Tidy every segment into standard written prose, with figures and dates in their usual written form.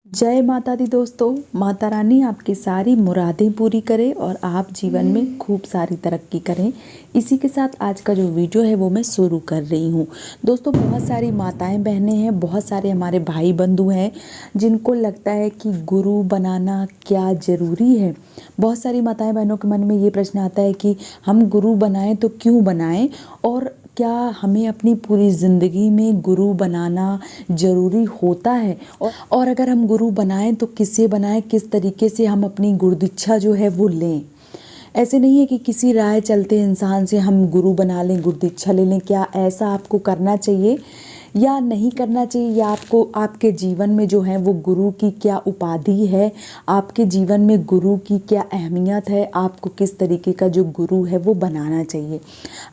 जय माता दी दोस्तों। माता रानी आपकी सारी मुरादें पूरी करे और आप जीवन में खूब सारी तरक्की करें। इसी के साथ आज का जो वीडियो है वो मैं शुरू कर रही हूँ। दोस्तों, बहुत सारी माताएं बहनें हैं, बहुत सारे हमारे भाई बंधु हैं जिनको लगता है कि गुरु बनाना क्या ज़रूरी है। बहुत सारी माताएं बहनों के मन में ये प्रश्न आता है कि हम गुरु बनाएं तो क्यों बनाएं, और क्या हमें अपनी पूरी ज़िंदगी में गुरु बनाना ज़रूरी होता है, और अगर हम गुरु बनाएं तो किससे बनाएं, किस तरीके से हम अपनी गुरुदीक्षा जो है वो लें। ऐसे नहीं है कि किसी राय चलते इंसान से हम गुरु बना लें, गुरुदीक्षा ले लें। क्या ऐसा आपको करना चाहिए या नहीं करना चाहिए, या आपको आपके जीवन में जो है वो गुरु की क्या उपाधि है, आपके जीवन में गुरु की क्या अहमियत है, आपको किस तरीके का जो गुरु है वो बनाना चाहिए।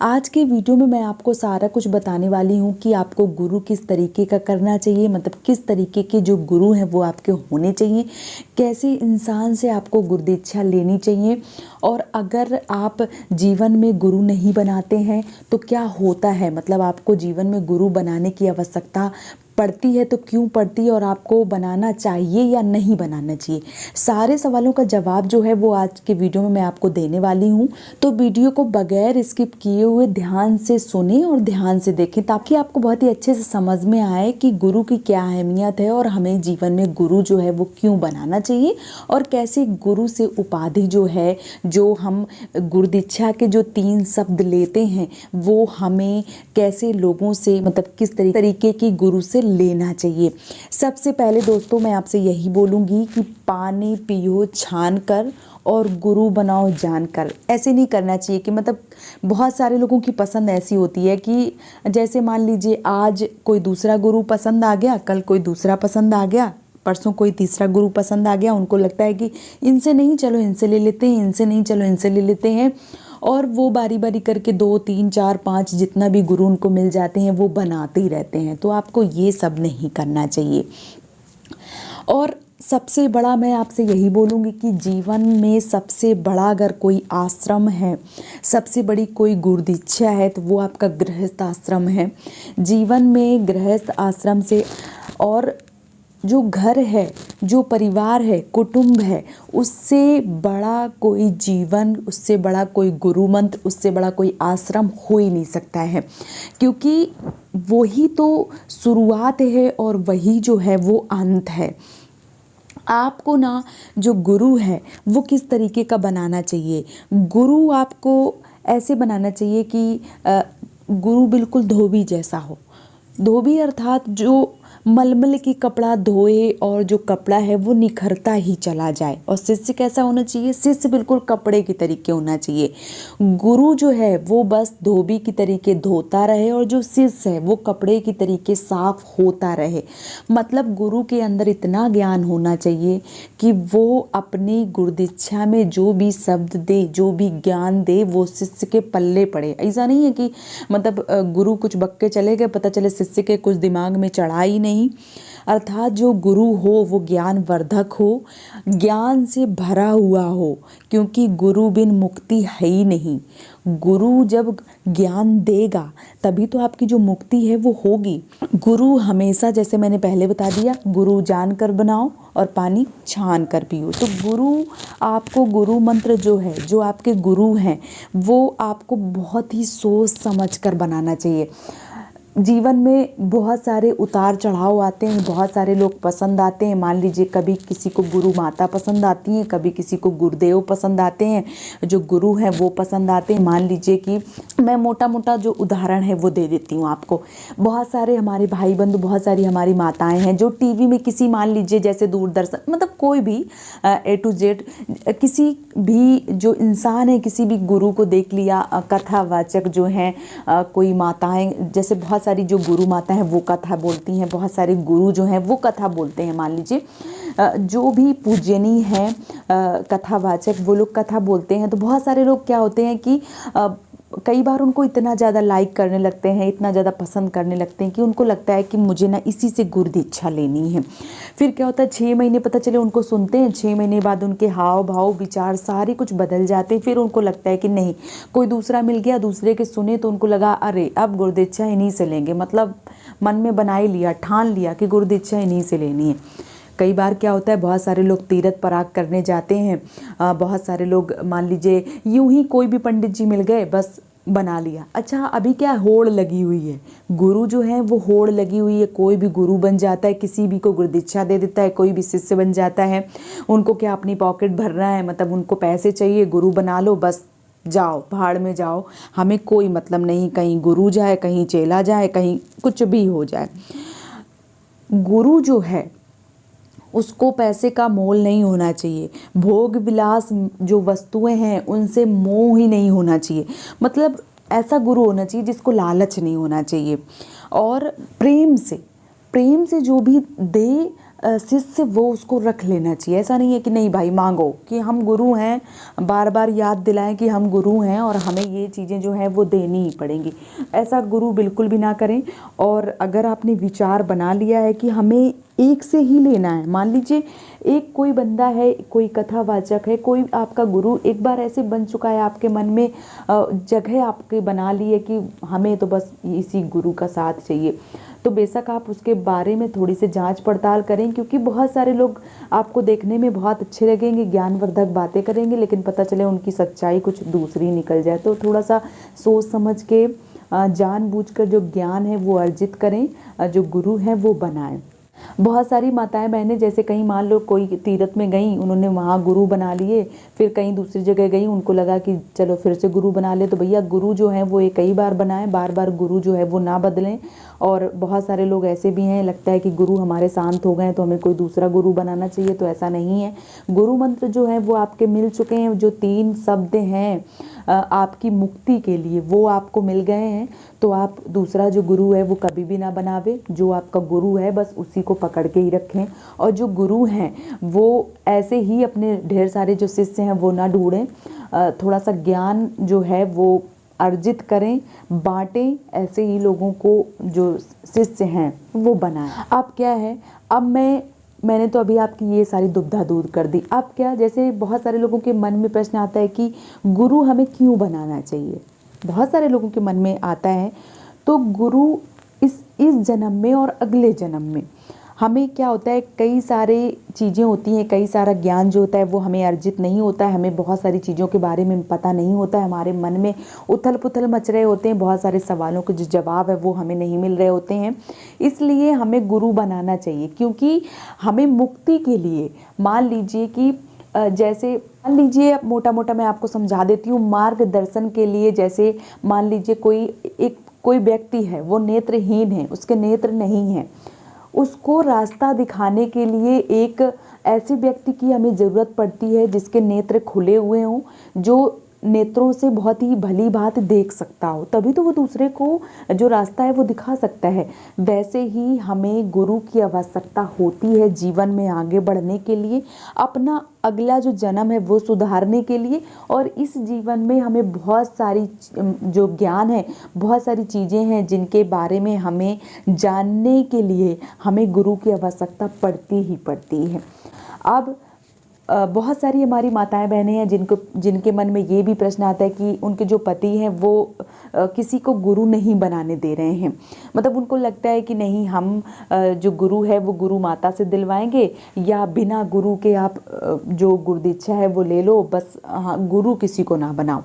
आज के वीडियो में मैं आपको सारा कुछ बताने वाली हूँ कि आपको गुरु किस तरीके का करना चाहिए, मतलब किस तरीके के जो गुरु हैं वो आपके होने चाहिए, कैसे इंसान से आपको गुरुदीक्षा लेनी चाहिए, और अगर आप जीवन में गुरु नहीं बनाते हैं तो क्या होता है, मतलब आपको जीवन में गुरु बनाने की आवश्यकता पड़ती है तो क्यों पड़ती है, और आपको बनाना चाहिए या नहीं बनाना चाहिए। सारे सवालों का जवाब जो है वो आज के वीडियो में मैं आपको देने वाली हूँ। तो वीडियो को बगैर स्किप किए हुए ध्यान से सुने और ध्यान से देखें, ताकि आपको बहुत ही अच्छे से समझ में आए कि गुरु की क्या अहमियत है और हमें जीवन में गुरु जो है वो क्यों बनाना चाहिए, और कैसे गुरु से उपाधि जो है, जो हम गुरुदीक्षा के जो 3 शब्द लेते हैं वो हमें कैसे लोगों से, मतलब किस तरीके की गुरु से लेना चाहिए। सबसे पहले दोस्तों मैं आपसे यही बोलूँगी कि पानी पियो छान कर और गुरु बनाओ जानकर। ऐसे नहीं करना चाहिए कि, मतलब बहुत सारे लोगों की पसंद ऐसी होती है कि जैसे मान लीजिए आज कोई दूसरा गुरु पसंद आ गया, कल कोई दूसरा पसंद आ गया, परसों कोई तीसरा गुरु पसंद आ गया। उनको लगता है कि इनसे नहीं, चलो इनसे ले लेते हैं, इनसे नहीं, चलो इनसे ले लेते हैं, और वो बारी बारी करके 2 3 4 5 जितना भी गुरु उनको मिल जाते हैं वो बनाते ही रहते हैं। तो आपको ये सब नहीं करना चाहिए। और सबसे बड़ा मैं आपसे यही बोलूँगी कि जीवन में सबसे बड़ा अगर कोई आश्रम है, सबसे बड़ी कोई गुरुदीक्षा है, तो वो आपका गृहस्थ आश्रम है। जीवन में गृहस्थ आश्रम से, और जो घर है, जो परिवार है, कुटुंब है, उससे बड़ा कोई जीवन, उससे बड़ा कोई गुरु मंत्र, उससे बड़ा कोई आश्रम हो ही नहीं सकता है, क्योंकि वही तो शुरुआत है और वही जो है वो अंत है। आपको ना जो गुरु है वो किस तरीके का बनाना चाहिए। गुरु आपको ऐसे बनाना चाहिए कि गुरु बिल्कुल धोबी जैसा हो। धोबी अर्थात जो मलमल की कपड़ा धोए और जो कपड़ा है वो निखरता ही चला जाए। और शिष्य कैसा होना चाहिए, शिष्य बिल्कुल कपड़े की तरीके होना चाहिए। गुरु जो है वो बस धोबी की तरीके धोता रहे, और जो शिष्य है वो कपड़े की तरीके साफ होता रहे। मतलब गुरु के अंदर इतना ज्ञान होना चाहिए कि वो अपनी गुरुदीक्षा में जो भी शब्द दे, जो भी ज्ञान दे, वो शिष्य के पल्ले पड़े। ऐसा नहीं है कि मतलब गुरु कुछ बक्के चले गए, पता चले शिष्य के कुछ दिमाग में चढ़ा ही नहीं। अर्थात जो गुरु हो वो ज्ञान वर्धक हो, ज्ञान से भरा हुआ हो, क्योंकि गुरु बिन मुक्ति है ही नहीं। गुरु जब ज्ञान देगा तभी तो आपकी जो मुक्ति है वो होगी। गुरु हमेशा, जैसे मैंने पहले बता दिया, गुरु जान कर बनाओ और पानी छान कर पियो। तो गुरु आपको, गुरु मंत्र जो है, जो आपके गुरु हैं वो आपको बहुत ही सोच समझ कर बनाना चाहिए। जीवन में बहुत सारे उतार चढ़ाव आते हैं, बहुत सारे लोग पसंद आते हैं। मान लीजिए कभी किसी को गुरु माता पसंद आती हैं, कभी किसी को गुरुदेव पसंद आते हैं, जो गुरु हैं वो पसंद आते हैं। मान लीजिए कि मैं मोटा मोटा जो उदाहरण है वो दे देती हूँ आपको। बहुत सारे हमारे भाई बंधु, बहुत सारी हमारी माताएं हैं जो टीवी में किसी, मान लीजिए जैसे दूरदर्शन, मतलब कोई भी A to Z किसी भी जो इंसान है, किसी भी गुरु को देख लिया। कथावाचक जो हैं, कोई माताएं, जैसे बहुत सारी जो गुरु माता हैं वो कथा बोलती हैं, बहुत सारे गुरु जो हैं वो कथा बोलते हैं। मान लीजिए जो भी पूजनीय हैं कथावाचक, वो लोग कथा बोलते हैं। तो बहुत सारे लोग क्या होते हैं कि कई बार उनको इतना ज़्यादा लाइक करने लगते हैं, इतना ज़्यादा पसंद करने लगते हैं कि उनको लगता है कि मुझे ना इसी से गुरुदीक्षा लेनी है। फिर क्या होता है, 6 महीने पता चले उनको सुनते हैं, 6 महीने बाद उनके हाव भाव विचार सारे कुछ बदल जाते हैं। फिर उनको लगता है कि नहीं, कोई दूसरा मिल गया, दूसरे के सुने तो उनको लगा अरे अब गुरुदीक्षा इन्हीं से लेंगे, मतलब मन में बना ही लिया, ठान लिया कि गुरुदीक्षा इन्हीं से लेनी है। कई बार क्या होता है, बहुत सारे लोग तीर्थ पराग करने जाते हैं, बहुत सारे लोग मान लीजिए यूं ही कोई भी पंडित जी मिल गए, बस बना लिया। अच्छा, अभी क्या होड़ लगी हुई है, गुरु जो है वो होड़ लगी हुई है, कोई भी गुरु बन जाता है, किसी भी को गुरु दीक्षा दे देता है, कोई भी शिष्य बन जाता है। उनको क्या अपनी पॉकेट भरना है, मतलब उनको पैसे चाहिए, गुरु बना लो, बस जाओ भाड़ में जाओ, हमें कोई मतलब नहीं, कहीं गुरु जाए, कहीं चेला जाए, कहीं कुछ भी हो जाए। गुरु जो है उसको पैसे का मोल नहीं होना चाहिए, भोग विलास जो वस्तुएं हैं उनसे मोह ही नहीं होना चाहिए। मतलब ऐसा गुरु होना चाहिए जिसको लालच नहीं होना चाहिए, और प्रेम से जो भी दे शिष्य वो उसको रख लेना चाहिए। ऐसा नहीं है कि नहीं भाई मांगो, कि हम गुरु हैं, बार बार याद दिलाएं कि हम गुरु हैं और हमें ये चीज़ें जो हैं वो देनी ही पड़ेंगी। ऐसा गुरु बिल्कुल भी ना करें। और अगर आपने विचार बना लिया है कि हमें एक से ही लेना है, मान लीजिए एक कोई बंदा है, कोई कथावाचक है, कोई आपका गुरु एक बार ऐसे बन चुका है, आपके मन में जगह आपके बना ली है कि हमें तो बस इसी गुरु का साथ चाहिए, तो बेशक आप उसके बारे में थोड़ी सी जांच पड़ताल करें। क्योंकि बहुत सारे लोग आपको देखने में बहुत अच्छे लगेंगे, ज्ञानवर्धक बातें करेंगे, लेकिन पता चले उनकी सच्चाई कुछ दूसरी निकल जाए। तो थोड़ा सा सोच समझ के जानबूझकर जो ज्ञान है वो अर्जित करें, जो गुरु है वो बनाएं। बहुत सारी माताएं बहनें, जैसे कहीं मान लो कोई तीर्थ में गई, उन्होंने वहाँ गुरु बना लिए, फिर कहीं दूसरी जगह गई, उनको लगा कि चलो फिर से गुरु बना ले। तो भैया गुरु जो है वो एक कई बार बनाएं, बार बार गुरु जो है वो ना बदलें। और बहुत सारे लोग ऐसे भी हैं, लगता है कि गुरु हमारे शांत हो गए तो हमें कोई दूसरा गुरु बनाना चाहिए, तो ऐसा नहीं है। गुरु मंत्र जो है वो आपके मिल चुके हैं, जो 3 शब्द हैं आपकी मुक्ति के लिए वो आपको मिल गए हैं। तो आप दूसरा जो गुरु है वो कभी भी ना बनावे, जो आपका गुरु है बस उसी को पकड़ के ही रखें। और जो गुरु हैं वो ऐसे ही अपने ढेर सारे जो शिष्य हैं वो ना ढूंढें, थोड़ा सा ज्ञान जो है वो अर्जित करें, बांटें, ऐसे ही लोगों को जो शिष्य हैं वो बनाएं। अब क्या है, अब मैंने तो अभी आपकी ये सारी दुविधा दूर कर दी। अब क्या, जैसे बहुत सारे लोगों के मन में प्रश्न आता है कि गुरु हमें क्यों बनाना चाहिए, बहुत सारे लोगों के मन में आता है। तो गुरु इस जन्म में और अगले जन्म में हमें क्या होता है, कई सारे चीज़ें होती हैं, कई सारा ज्ञान जो होता है वो हमें अर्जित नहीं होता है, हमें बहुत सारी चीज़ों के बारे में पता नहीं होता है, हमारे मन में उथल पुथल मच रहे होते हैं, बहुत सारे सवालों के जो जवाब है वो हमें नहीं मिल रहे होते हैं। इसलिए हमें गुरु बनाना चाहिए, क्योंकि हमें मुक्ति के लिए, मान लीजिए कि जैसे मान लीजिए मोटा मोटा मैं आपको समझा देती हूँ, मार्गदर्शन के लिए, जैसे मान लीजिए कोई व्यक्ति है, वो नेत्रहीन है, उसके नेत्र नहीं है, उसको रास्ता दिखाने के लिए एक ऐसे व्यक्ति की हमें ज़रूरत पड़ती है जिसके नेत्र खुले हुए हों, जो नेत्रों से बहुत ही भली भांति देख सकता हो, तभी तो वो दूसरे को जो रास्ता है वो दिखा सकता है। वैसे ही हमें गुरु की आवश्यकता होती है जीवन में आगे बढ़ने के लिए, अपना अगला जो जन्म है वो सुधारने के लिए। और इस जीवन में हमें बहुत सारी जो ज्ञान है, बहुत सारी चीज़ें हैं जिनके बारे में हमें जानने के लिए हमें गुरु की आवश्यकता पड़ती ही पड़ती है। अब बहुत सारी हमारी माताएं बहनें हैं जिनके मन में ये भी प्रश्न आता है कि उनके जो पति हैं वो किसी को गुरु नहीं बनाने दे रहे हैं। मतलब उनको लगता है कि नहीं, हम जो गुरु है वो गुरु माता से दिलवाएंगे, या बिना गुरु के आप जो गुरु दीक्षा है वो ले लो, बस हाँ, गुरु किसी को ना बनाओ।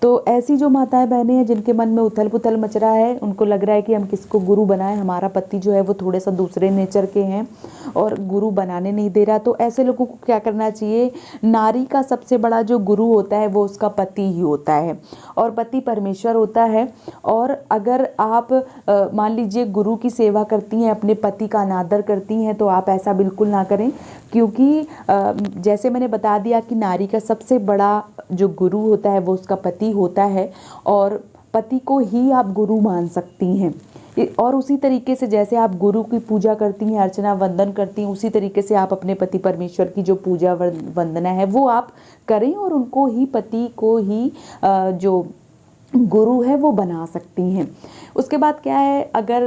तो ऐसी जो माताएं बहनें हैं जिनके मन में उथल पुथल मच रहा है, उनको लग रहा है कि हम किसको गुरु बनाएं, हमारा पति जो है वो थोड़े सा दूसरे नेचर के हैं और गुरु बनाने नहीं दे रहा, तो ऐसे लोगों को क्या करना चाहिए, नारी का सबसे बड़ा जो गुरु होता है वो उसका पति ही होता है, और पति परमेश्वर होता है। और अगर आप मान लीजिए गुरु की सेवा करती हैं, अपने पति का अनादर करती हैं, तो आप ऐसा बिल्कुल ना करें, क्योंकि जैसे मैंने बता दिया कि नारी का सबसे बड़ा जो गुरु होता है वो उसका पति होता है, और पति को ही आप गुरु मान सकती हैं। और उसी तरीके से जैसे आप गुरु की पूजा करती हैं, अर्चना वंदन करती हैं, उसी तरीके से आप अपने पति परमेश्वर की जो पूजा वंदना है वो आप करें, और उनको ही, पति को ही जो गुरु है वो बना सकती हैं। उसके बाद क्या है, अगर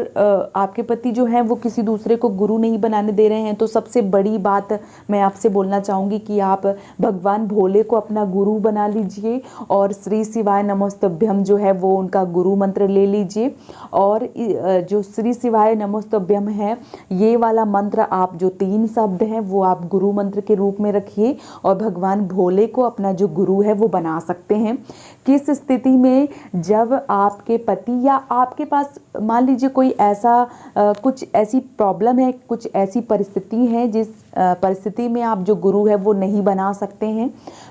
आपके पति जो हैं वो किसी दूसरे को गुरु नहीं बनाने दे रहे हैं, तो सबसे बड़ी बात मैं आपसे बोलना चाहूँगी कि आप भगवान भोले को अपना गुरु बना लीजिए और श्री शिवाय नमोस्तुभ्यम जो है वो उनका गुरु मंत्र ले लीजिए। और जो श्री शिवाय नमोस्तुभ्यम है, ये वाला मंत्र आप जो 3 शब्द हैं वो आप गुरु मंत्र के रूप में रखिए और भगवान भोले को अपना जो गुरु है वो बना सकते हैं। किस स्थिति में, जब आपके पति या आपके पास मान लीजिए कोई ऐसा कुछ ऐसी प्रॉब्लम है, कुछ ऐसी परिस्थिति है जिस परिस्थिति में आप जो गुरु है वो नहीं बना सकते हैं,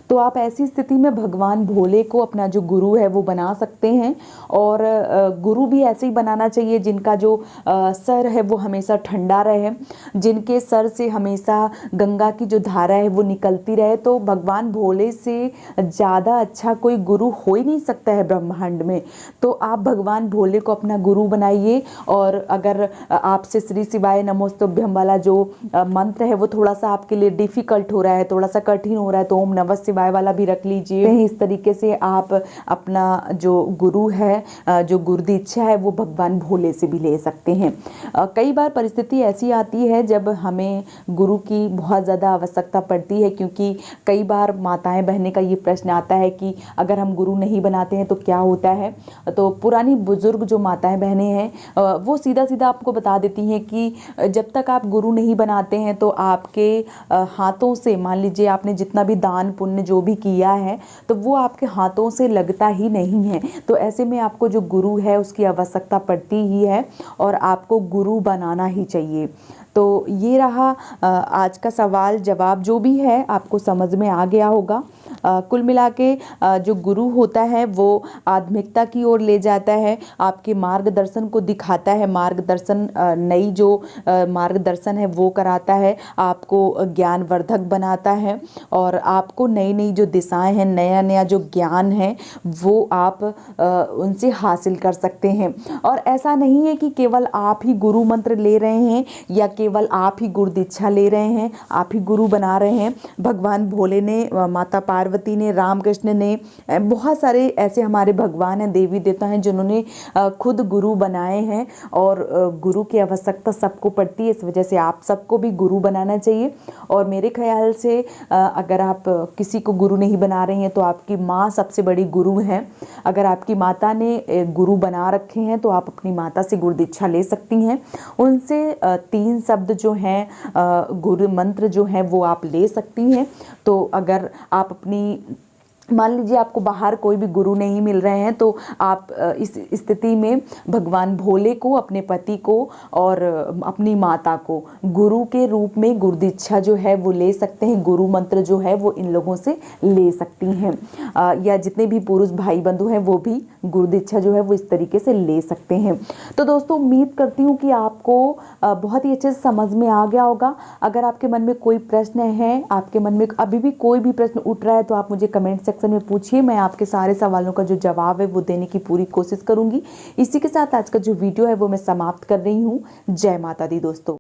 तो आप ऐसी स्थिति में भगवान भोले को अपना जो गुरु है वो बना सकते हैं। और गुरु भी ऐसे ही बनाना चाहिए जिनका जो सर है वो हमेशा ठंडा रहे, जिनके सर से हमेशा गंगा की जो धारा है वो निकलती रहे। तो भगवान भोले से ज़्यादा अच्छा कोई गुरु हो ही नहीं सकता है ब्रह्मांड में। तो आप भगवान भोले को अपना गुरु बनाइए। और अगर आपसे श्री शिवाय नमोस्तुभ्यम वाला जो मंत्र है वो थोड़ा सा आपके लिए डिफ़िकल्ट हो रहा है, थोड़ा सा कठिन हो रहा है, तो ओम नमः शिवाय वाला भी रख लीजिए। इस तरीके से आप अपना जो गुरु है, जो गुरु दीक्षा है वो भगवान भोले से भी ले सकते हैं। कई बार परिस्थिति ऐसी आती है जब हमें गुरु की बहुत ज़्यादा आवश्यकता पड़ती है, क्योंकि कई बार माताएं बहनें का ये प्रश्न आता है कि अगर हम गुरु नहीं बनाते हैं तो क्या होता है। तो पुरानी बुजुर्ग जो माताएं बहनें हैं वो सीधा सीधा आपको बता देती हैं कि जब तक आप गुरु नहीं बनाते हैं तो आपके हाथों से, मान लीजिए आपने जितना भी दान पुण्य जो भी किया है तो वो आपके हाथों से लगता ही नहीं है। तो ऐसे में आपको जो गुरु है उसकी आवश्यकता पड़ती ही है और आपको गुरु बनाना ही चाहिए। तो ये रहा आज का सवाल जवाब, जो भी है आपको समझ में आ गया होगा। कुल मिला के जो गुरु होता है वो आध्यात्मिकता की ओर ले जाता है, आपके मार्गदर्शन को दिखाता है, मार्गदर्शन नई जो मार्गदर्शन है वो कराता है, आपको ज्ञानवर्धक बनाता है और आपको नई नई जो दिशाएं हैं, नया नया जो ज्ञान है वो आप उनसे हासिल कर सकते हैं। और ऐसा नहीं है कि केवल आप ही गुरु मंत्र ले रहे हैं या केवल आप ही गुरु दीक्षा ले रहे हैं, आप ही गुरु बना रहे हैं। भगवान भोले ने, माता पार्वती ने, रामकृष्ण ने, बहुत सारे ऐसे हमारे भगवान हैं, देवी देवता हैं जिन्होंने खुद गुरु बनाए हैं। और गुरु की आवश्यकता सबको पड़ती है, इस वजह से आप सबको भी गुरु बनाना चाहिए। और मेरे ख्याल से अगर आप किसी को गुरु नहीं बना रहे हैं तो आपकी माँ सबसे बड़ी गुरु है। अगर आपकी माता ने गुरु बना रखे हैं तो आप अपनी माता से गुरु दीक्षा ले सकती हैं। उनसे 3 शब्द जो हैं, गुरु मंत्र जो हैं वो आप ले सकती हैं। तो अगर आप अपनी, मान लीजिए आपको बाहर कोई भी गुरु नहीं मिल रहे हैं तो आप इस स्थिति में भगवान भोले को, अपने पति को और अपनी माता को गुरु के रूप में गुरु दीक्षा जो है वो ले सकते हैं। गुरु मंत्र जो है वो इन लोगों से ले सकती हैं, या जितने भी पुरुष भाई बंधु हैं वो भी गुरु दीक्षा जो है वो इस तरीके से ले सकते हैं। तो दोस्तों उम्मीद करती हूँ कि आपको बहुत ही अच्छे से समझ में आ गया होगा। अगर आपके मन में कोई प्रश्न है, आपके मन में अभी भी कोई भी प्रश्न उठ रहा है तो आप मुझे कमेंट सेक्शन में पूछिए, मैं आपके सारे सवालों का जो जवाब है वो देने की पूरी कोशिश करूंगी। इसी के साथ आज का जो वीडियो है वो मैं समाप्त कर रही हूँ। जय माता दी दोस्तों।